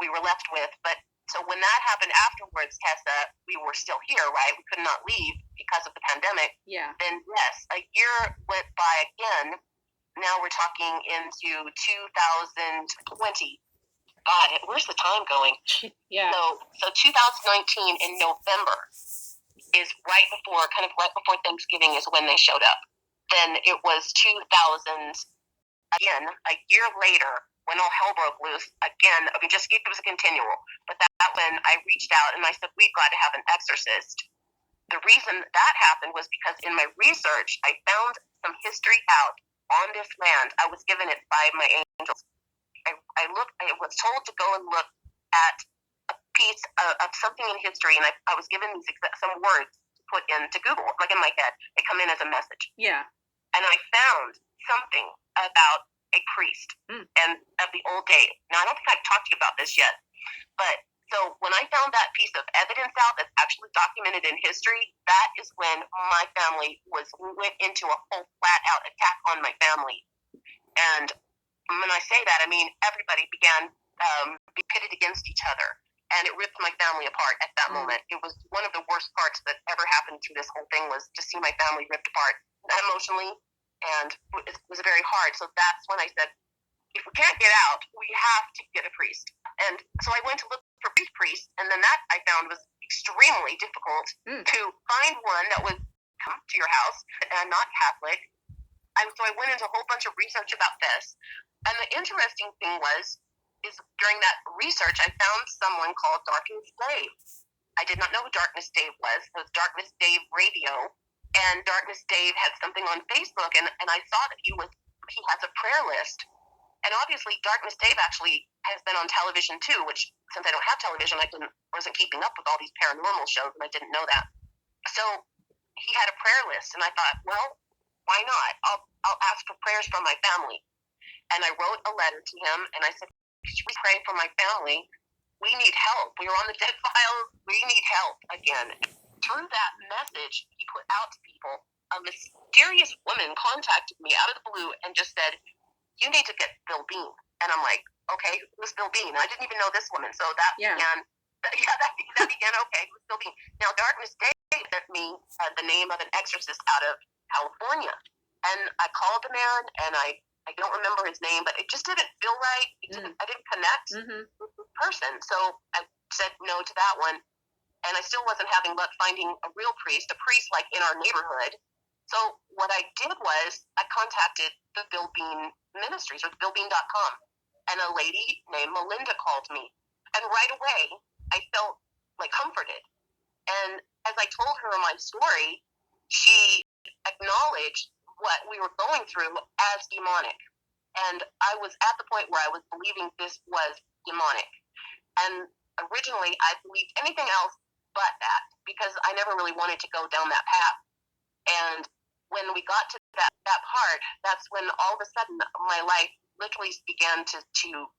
we were left with. But so when that happened afterwards, Tessa, we were still here, right? We could not leave because of the pandemic. Yeah. Then yes, a year went by again. Now we're talking into 2020. God, where's the time going? Yeah. So 2019 in November is right before Thanksgiving is when they showed up. Then it was 2000, again, a year later, when all hell broke loose, again, I mean, just it was a continual. But that when I reached out and I said, we've got to have an exorcist. The reason that happened was because in my research, I found some history out on this land. I was given it by my angels. I was told to go and look at a piece of something in history, and I was given some words to put into Google, like in my head. They come in as a message. Yeah. And I found something about a priest and of the old days. Now, I don't think I've talked to you about this yet, but so when I found that piece of evidence out that's actually documented in history, that is when my family went into a whole flat-out attack on my family. And when I say that, I mean everybody began be pitted against each other, and it ripped my family apart at that moment. It was one of the worst parts that ever happened to this whole thing, was to see my family ripped apart emotionally, and it was very hard. So that's when I said, if we can't get out, we have to get a priest. And so I went to look for priests, and then that I found was extremely difficult to find one that would come to your house and not Catholic. And so I went into a whole bunch of research about this. And the interesting thing is during that research, I found someone called Darkness Dave. I did not know who Darkness Dave was. It was Darkness Dave Radio. And Darkness Dave had something on Facebook, and I saw that he has a prayer list. And obviously, Darkness Dave actually has been on television too, which, since I don't have television, I wasn't keeping up with all these paranormal shows, and I didn't know that. So he had a prayer list, and I thought, well, why not? I'll ask for prayers from my family. And I wrote a letter to him, and I said, could you pray for my family? We need help. We are on the dead file. We need help again. Through that message he put out to people, a mysterious woman contacted me out of the blue and just said, you need to get Bill Bean. And I'm like, okay, who's Bill Bean? I didn't even know this woman. So that began, okay, who's Bill Bean? Now, Darkness Dave sent me the name of an exorcist out of California. And I called the man, and I don't remember his name, but it just didn't feel right. I didn't connect with this person. So I said no to that one. And I still wasn't having luck finding a real priest, a priest like in our neighborhood. So what I did was I contacted the Bill Bean Ministries, or BillBean.com, and a lady named Melinda called me. And right away, I felt like comforted. And as I told her my story, she acknowledged what we were going through as demonic. And I was at the point where I was believing this was demonic. And originally, I believed anything else but that, because I never really wanted to go down that path. And when we got to that part, that's when all of a sudden my life literally began to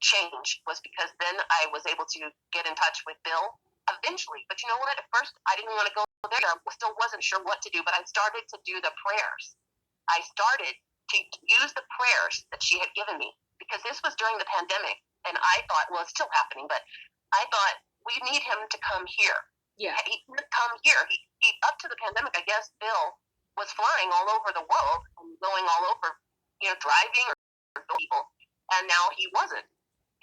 change, was because then I was able to get in touch with Bill eventually. But you know what? At first, I didn't want to go there. I still wasn't sure what to do, but I started to do the prayers. I started to use the prayers that she had given me, because this was during the pandemic. And I thought, well, it's still happening, but I thought, we need him to come here. Yeah. He could come here. He up to the pandemic, I guess Bill was flying all over the world and going all over, driving or people. And now he wasn't.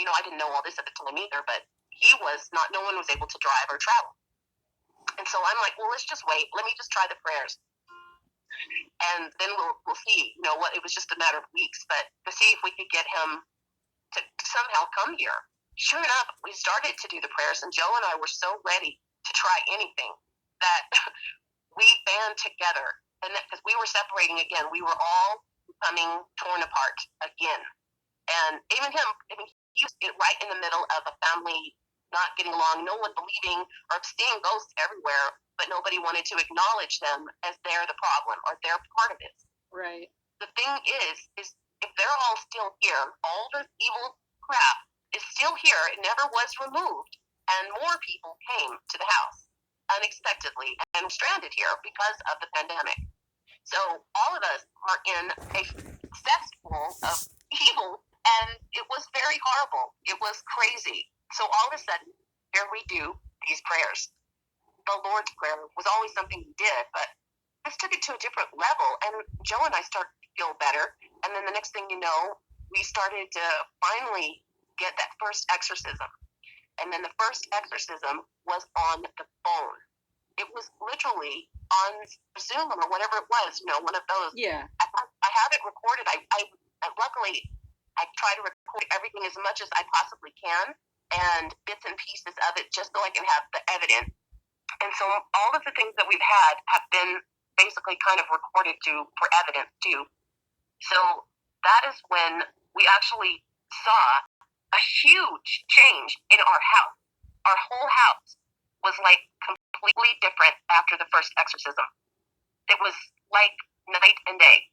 I didn't know all this at the time either, but no one was able to drive or travel. And so I'm like, well, let's just wait. Let me just try the prayers. And then we'll see, what, it was just a matter of weeks, but to see if we could get him to somehow come here. Sure enough, we started to do the prayers, and Joe and I were so ready to try anything that we band together. And because we were separating again, we were all becoming torn apart again. And even him, he was right in the middle of a family not getting along, no one believing or seeing ghosts everywhere, but nobody wanted to acknowledge them as they're the problem or they're part of it. Right. The thing is if they're all still here, all this evil crap is still here, it never was removed, and more people came to the house unexpectedly and stranded here because of the pandemic. So all of us are in a cesspool of evil, and it was very horrible. It was crazy So all of a sudden, here we do these prayers. The Lord's Prayer was always something we did, but this took it to a different level. And Joe and I started to feel better. And then the next thing you know, we started to finally get that first exorcism. And then the first exorcism was on the phone. It was literally on Zoom or whatever it was, one of those. Yeah. I have it recorded. I luckily, I try to record everything as much as I possibly can, and bits and pieces of it, just so I can have the evidence. And so all of the things that we've had have been basically kind of recorded for evidence too. So that is when we actually saw a huge change in our house. Our whole house was like completely different after the first exorcism. It was like night and day.